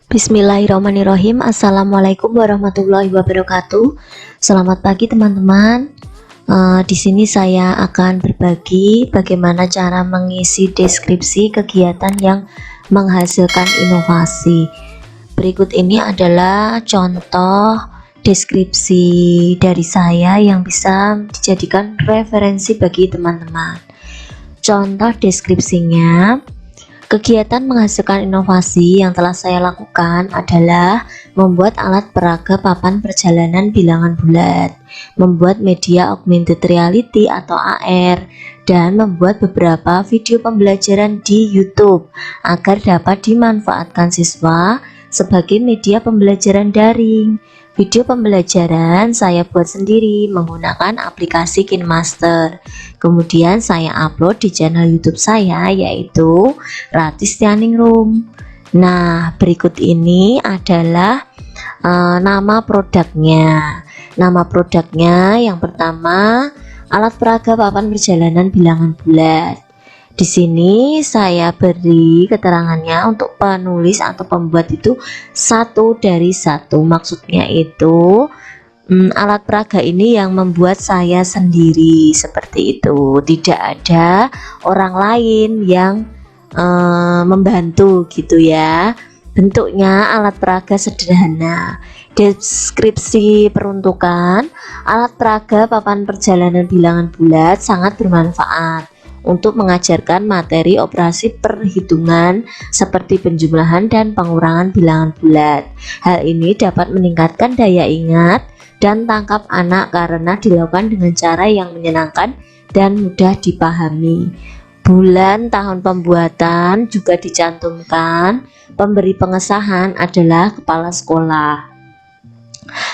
Bismillahirrahmanirrahim. Assalamualaikum warahmatullahi wabarakatuh. Selamat pagi teman-teman. Di sini saya akan berbagi bagaimana cara mengisi deskripsi kegiatan yang menghasilkan inovasi. Berikut ini adalah contoh deskripsi dari saya yang bisa dijadikan referensi bagi teman-teman. Contoh deskripsinya: kegiatan menghasilkan inovasi yang telah saya lakukan adalah membuat alat peraga papan perjalanan bilangan bulat, membuat media augmented reality atau AR, dan membuat beberapa video pembelajaran di YouTube agar dapat dimanfaatkan siswa sebagai media pembelajaran daring. Video pembelajaran saya buat sendiri menggunakan aplikasi KineMaster. Kemudian saya upload di channel YouTube saya, yaitu Ratis Tianingrum. Nah, berikut ini adalah nama produknya. Nama produknya yang pertama, alat peraga papan perjalanan bilangan bulat. Di sini saya beri keterangannya untuk penulis atau pembuat itu satu dari satu. Maksudnya itu alat peraga ini yang membuat saya sendiri, seperti itu. Tidak ada orang lain yang membantu gitu ya. Bentuknya alat peraga sederhana. Deskripsi peruntukan: alat peraga papan perjalanan bilangan bulat sangat bermanfaat untuk mengajarkan materi operasi perhitungan seperti penjumlahan dan pengurangan bilangan bulat. Hal ini dapat meningkatkan daya ingat dan tangkap anak karena dilakukan dengan cara yang menyenangkan dan mudah dipahami. Bulan tahun pembuatan juga dicantumkan. Pemberi pengesahan adalah kepala sekolah.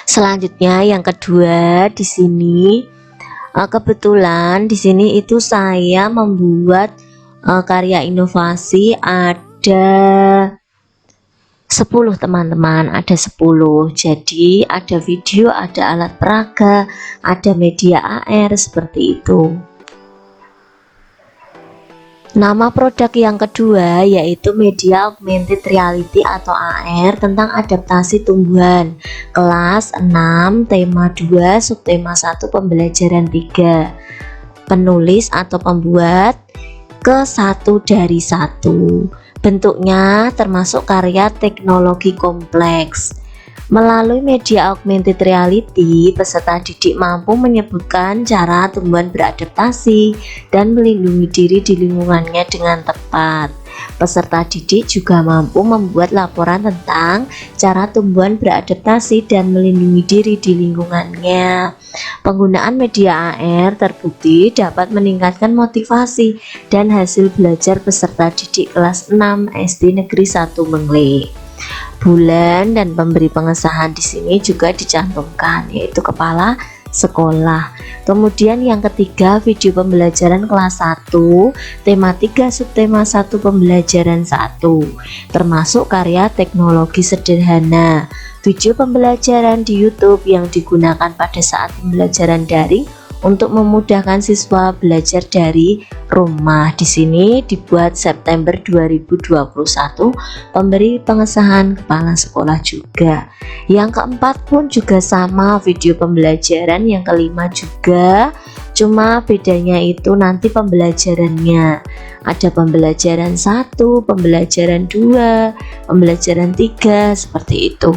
Selanjutnya yang kedua, di sini kebetulan di sini itu saya membuat karya inovasi ada 10 teman-teman, ada 10. Jadi ada video, ada alat peraga, ada media AR, seperti itu. Nama produk yang kedua yaitu media augmented reality atau AR tentang adaptasi tumbuhan, kelas 6, tema 2, subtema 1, pembelajaran 3. Penulis atau pembuat ke satu dari satu. Bentuknya termasuk karya teknologi kompleks. Melalui media augmented reality, peserta didik mampu menyebutkan cara tumbuhan beradaptasi dan melindungi diri di lingkungannya dengan tepat. Peserta didik juga mampu membuat laporan tentang cara tumbuhan beradaptasi dan melindungi diri di lingkungannya. Penggunaan media AR terbukti dapat meningkatkan motivasi dan hasil belajar peserta didik kelas 6 SD Negeri 1 Mengle. Bulan dan pemberi pengesahan di sini juga dicantumkan, yaitu kepala sekolah. Kemudian yang ketiga, video pembelajaran kelas 1, tema 3, subtema 1, pembelajaran 1, termasuk karya teknologi sederhana. Video pembelajaran di YouTube yang digunakan pada saat pembelajaran daring untuk memudahkan siswa belajar dari rumah. Di sini dibuat September 2021, pemberi pengesahan kepala sekolah juga. Yang keempat pun juga sama, video pembelajaran. Yang kelima juga, cuma bedanya itu nanti pembelajarannya. Ada pembelajaran 1, pembelajaran 2, pembelajaran 3, seperti itu.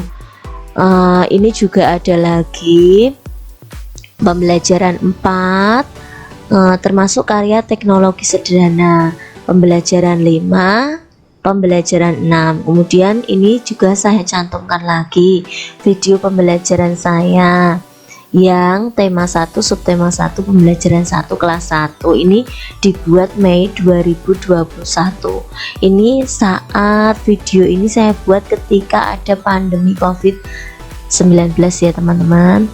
Ini juga ada lagi pembelajaran 4, termasuk karya teknologi sederhana. Pembelajaran 5, pembelajaran 6. Kemudian ini juga saya cantumkan lagi video pembelajaran saya yang tema 1, subtema 1, pembelajaran 1, kelas 1. Ini dibuat Mei 2021. Ini saat video ini saya buat ketika ada pandemi COVID-19 ya teman-teman.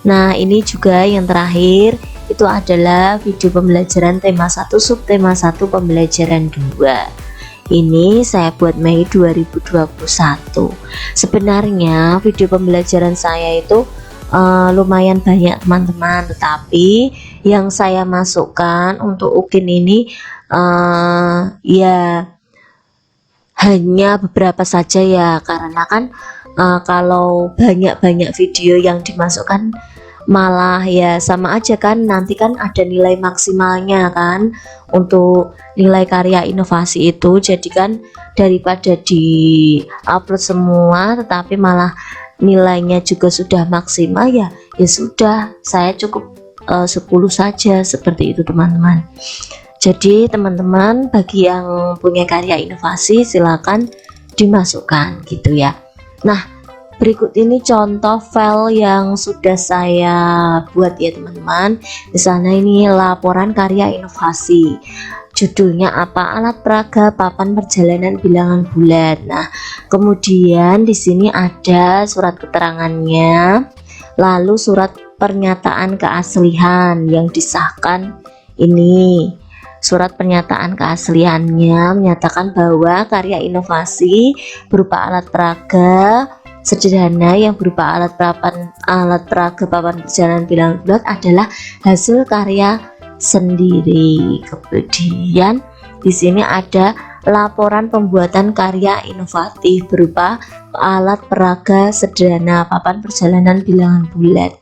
Nah, ini juga yang terakhir itu adalah video pembelajaran tema 1, subtema 1, pembelajaran 2. Ini saya buat Mei 2021. Sebenarnya video pembelajaran saya itu lumayan banyak teman-teman, tetapi yang saya masukkan untuk UKIN ini ya hanya beberapa saja ya, karena kan kalau banyak-banyak video yang dimasukkan malah ya sama aja kan, nanti kan ada nilai maksimalnya kan untuk nilai karya inovasi itu. Jadi kan daripada di upload semua tetapi malah nilainya juga sudah maksimal, ya sudah, saya cukup 10 saja, seperti itu teman-teman. Jadi teman-teman bagi yang punya karya inovasi silakan dimasukkan gitu ya. Nah, berikut ini contoh file yang sudah saya buat ya teman-teman. Misalnya ini laporan karya inovasi. Judulnya apa? Alat peraga papan perjalanan bilangan bulat. Nah, kemudian di sini ada surat keterangannya, lalu surat pernyataan keaslian yang disahkan ini. Surat pernyataan keasliannya menyatakan bahwa karya inovasi berupa alat peraga sederhana yang berupa alat peraga papan perjalanan bilangan bulat adalah hasil karya sendiri. Kemudian di sini ada laporan pembuatan karya inovatif berupa alat peraga sederhana papan perjalanan bilangan bulat.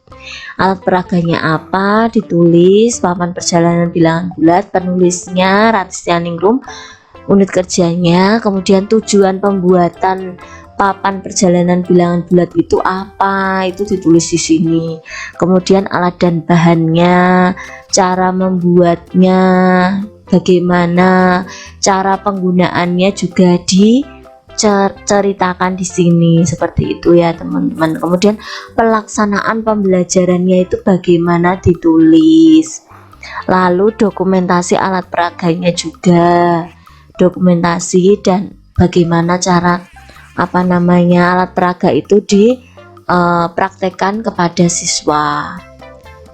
Alat peraganya apa? Ditulis papan perjalanan bilangan bulat, penulisnya Ratistianingrum, unit kerjanya, kemudian tujuan pembuatan papan perjalanan bilangan bulat itu apa, itu ditulis di sini. Kemudian alat dan bahannya, cara membuatnya, bagaimana cara penggunaannya juga diceritakan di sini, seperti itu ya teman-teman. Kemudian pelaksanaan pembelajarannya itu bagaimana ditulis. Lalu dokumentasi alat peraganya juga, dokumentasi dan bagaimana cara alat peraga itu dipraktekkan kepada siswa.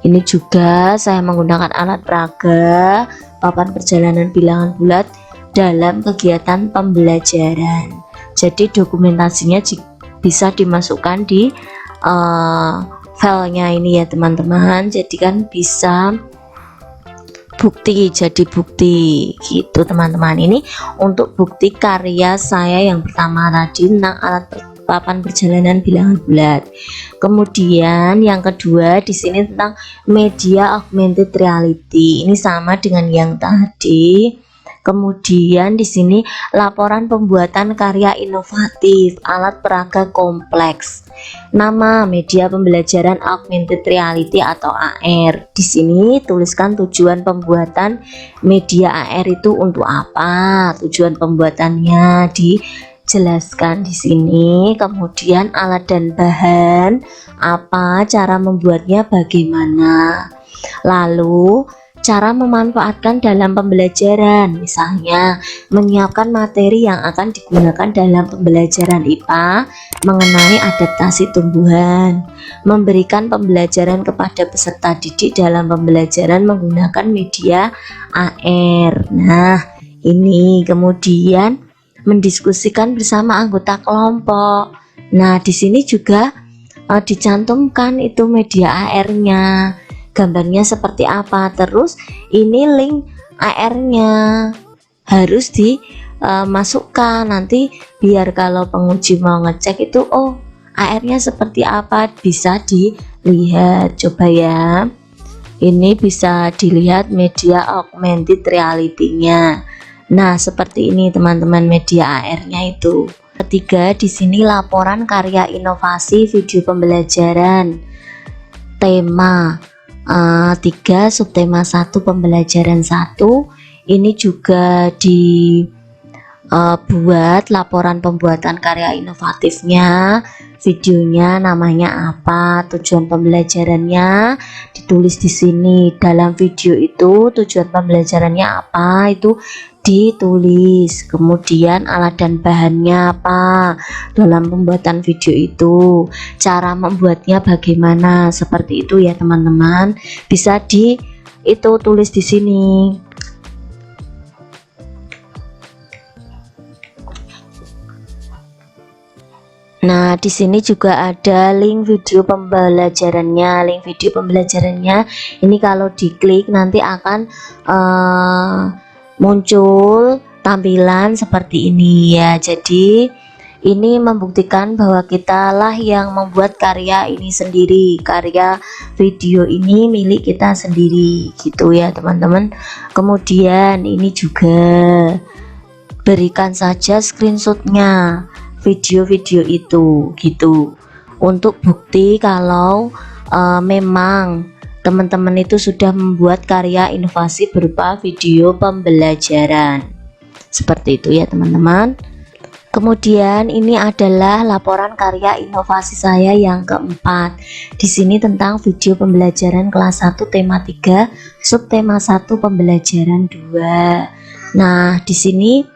Ini juga saya menggunakan alat peraga papan perjalanan bilangan bulat dalam kegiatan pembelajaran. Jadi dokumentasinya bisa dimasukkan di filenya ini ya teman-teman. Jadi kan bisa jadi bukti gitu teman-teman. Ini untuk bukti karya saya yang pertama tadi tentang alat papan perjalanan bilangan bulat. Kemudian yang kedua di sini tentang media augmented reality. Ini sama dengan yang tadi. Kemudian di sini laporan pembuatan karya inovatif alat peraga kompleks. Nama media pembelajaran augmented reality atau AR. Di sini tuliskan tujuan pembuatan media AR itu untuk apa? Tujuan pembuatannya dijelaskan di sini. Kemudian alat dan bahan apa? Cara membuatnya bagaimana? Lalu cara memanfaatkan dalam pembelajaran, misalnya menyiapkan materi yang akan digunakan dalam pembelajaran IPA mengenai adaptasi tumbuhan, memberikan pembelajaran kepada peserta didik dalam pembelajaran menggunakan media AR. Nah, ini kemudian mendiskusikan bersama anggota kelompok. Nah, di sini juga dicantumkan itu media AR-nya. Gambarnya seperti apa, terus ini link AR-nya harus dimasukkan nanti biar kalau penguji mau ngecek itu oh AR-nya seperti apa bisa dilihat. Coba ya, ini bisa dilihat media augmented reality-nya. Nah, seperti ini teman-teman media AR-nya itu. Ketiga di sini laporan karya inovasi video pembelajaran tema 3 subtema 1 pembelajaran 1. Ini juga dibuat laporan pembuatan karya inovatifnya, videonya namanya apa, tujuan pembelajarannya ditulis di sini. Dalam video itu tujuan pembelajarannya apa itu ditulis. Kemudian alat dan bahannya apa dalam pembuatan video itu, cara membuatnya bagaimana, seperti itu ya teman-teman. Bisa tulis di sini. Nah, di sini juga ada link video pembelajarannya. Link video pembelajarannya ini kalau diklik nanti akan muncul tampilan seperti ini ya. Jadi ini membuktikan bahwa kita lah yang membuat karya ini sendiri. Karya video ini milik kita sendiri gitu ya teman-teman. Kemudian ini juga berikan saja screenshotnya video-video itu gitu untuk bukti kalau memang teman-teman itu sudah membuat karya inovasi berupa video pembelajaran seperti itu ya teman-teman. Kemudian ini adalah laporan karya inovasi saya yang keempat. Di sini tentang video pembelajaran kelas 1 tema 3 subtema 1 pembelajaran 2. Nah, di sini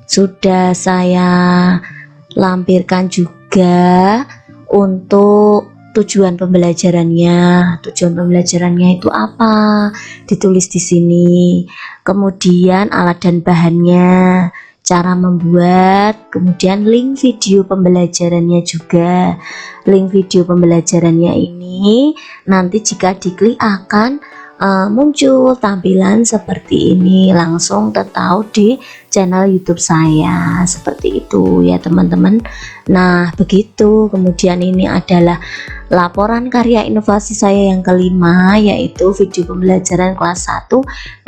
sudah saya lampirkan juga untuk tujuan pembelajarannya. Tujuan pembelajarannya itu apa? Ditulis di sini. Kemudian alat dan bahannya, cara membuat, kemudian link video pembelajarannya juga. Link video pembelajarannya ini nanti jika diklik akan muncul tampilan seperti ini, langsung tertahu di channel YouTube saya seperti itu ya teman-teman. Nah begitu. Kemudian ini adalah laporan karya inovasi saya yang kelima, yaitu video pembelajaran kelas 1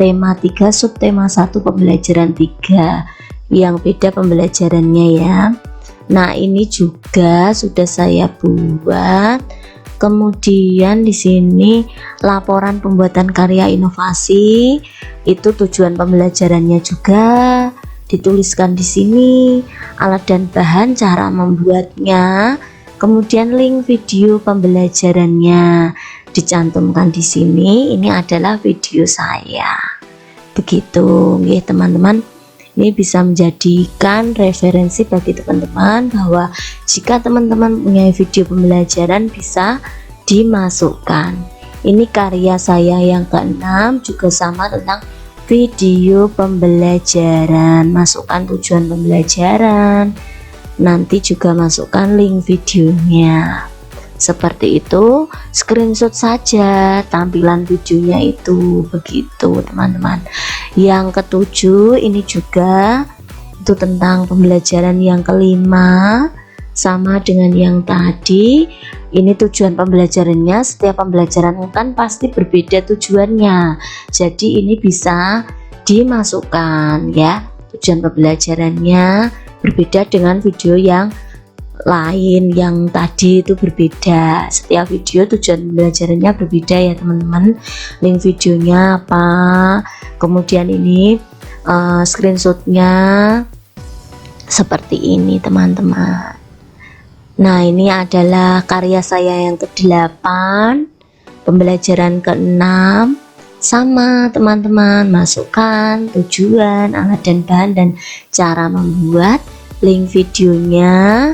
tema 3 subtema 1 pembelajaran 3 yang beda pembelajarannya ya. Nah ini juga sudah saya buat. Kemudian di sini laporan pembuatan karya inovasi, itu tujuan pembelajarannya juga dituliskan di sini, alat dan bahan, cara membuatnya, kemudian link video pembelajarannya dicantumkan di sini. Ini adalah video saya. Begitu ya teman-teman. Ini bisa menjadikan referensi bagi teman-teman bahwa jika teman-teman punya video pembelajaran bisa dimasukkan. Ini karya saya yang keenam juga sama tentang video pembelajaran. Masukkan tujuan pembelajaran, nanti juga masukkan link videonya. Seperti itu, screenshot saja tampilan videonya itu, begitu teman-teman. Yang ketujuh ini juga itu tentang pembelajaran yang kelima, sama dengan yang tadi. Ini tujuan pembelajarannya, setiap pembelajaran kan pasti berbeda tujuannya, jadi ini bisa dimasukkan ya. Tujuan pembelajarannya berbeda dengan video yang lain, yang tadi itu berbeda. Setiap video tujuan pembelajarannya berbeda ya teman-teman. Link videonya apa, kemudian ini screenshotnya seperti ini teman-teman. Nah ini adalah karya saya yang ke-8 pembelajaran ke-6 sama teman-teman. Masukkan tujuan, alat dan bahan, dan cara membuat. Link videonya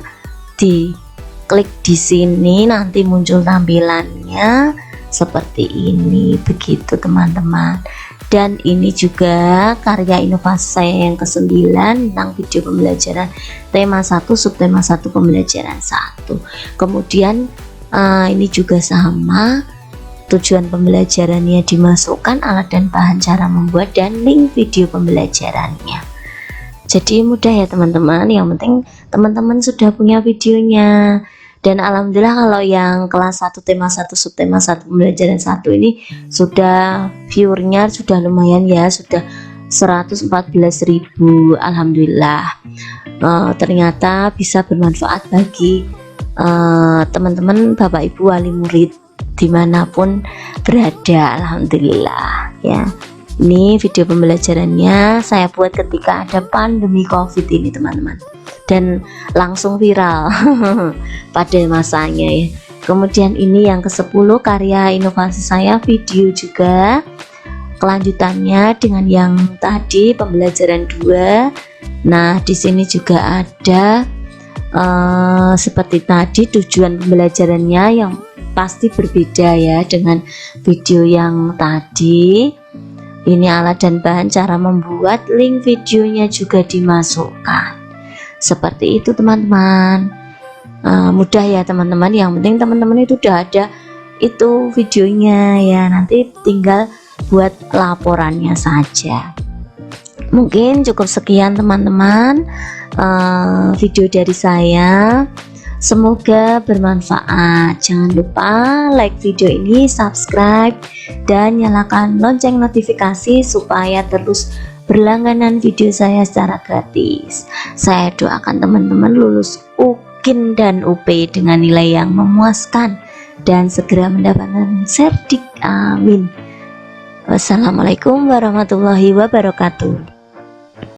diklik di sini, nanti muncul tampilannya seperti ini, begitu teman-teman. Dan ini juga karya inovasi saya yang ke-9 tentang video pembelajaran tema 1 subtema 1 pembelajaran 1. Kemudian ini juga sama, tujuan pembelajarannya dimasukkan, alat dan bahan, cara membuat, dan link video pembelajarannya. Jadi mudah ya teman-teman, yang penting teman-teman sudah punya videonya. Dan alhamdulillah kalau yang kelas 1 tema 1 subtema 1 pembelajaran 1 ini sudah viewernya sudah lumayan ya, sudah 114.000. Alhamdulillah. Ternyata bisa bermanfaat bagi teman-teman Bapak Ibu wali murid dimanapun berada. Alhamdulillah ya. Ini video pembelajarannya saya buat ketika ada pandemi COVID ini teman-teman, dan langsung viral pada masanya ya. Kemudian ini yang ke-10 karya inovasi saya video juga, kelanjutannya dengan yang tadi pembelajaran 2. Nah di sini juga ada seperti tadi tujuan pembelajarannya yang pasti berbeda ya dengan video yang tadi. Ini alat dan bahan, cara membuat, link videonya juga dimasukkan Seperti itu teman-teman. Mudah ya teman-teman, yang penting teman-teman itu udah ada itu videonya ya, nanti tinggal buat laporannya saja. Mungkin cukup sekian teman-teman video dari saya, semoga bermanfaat. Jangan lupa like video ini, subscribe, dan nyalakan lonceng notifikasi supaya terus berlangganan video saya secara gratis. Saya doakan teman-teman lulus UKIN dan UP dengan nilai yang memuaskan dan segera mendapatkan serdik. Amin. Wassalamualaikum warahmatullahi wabarakatuh.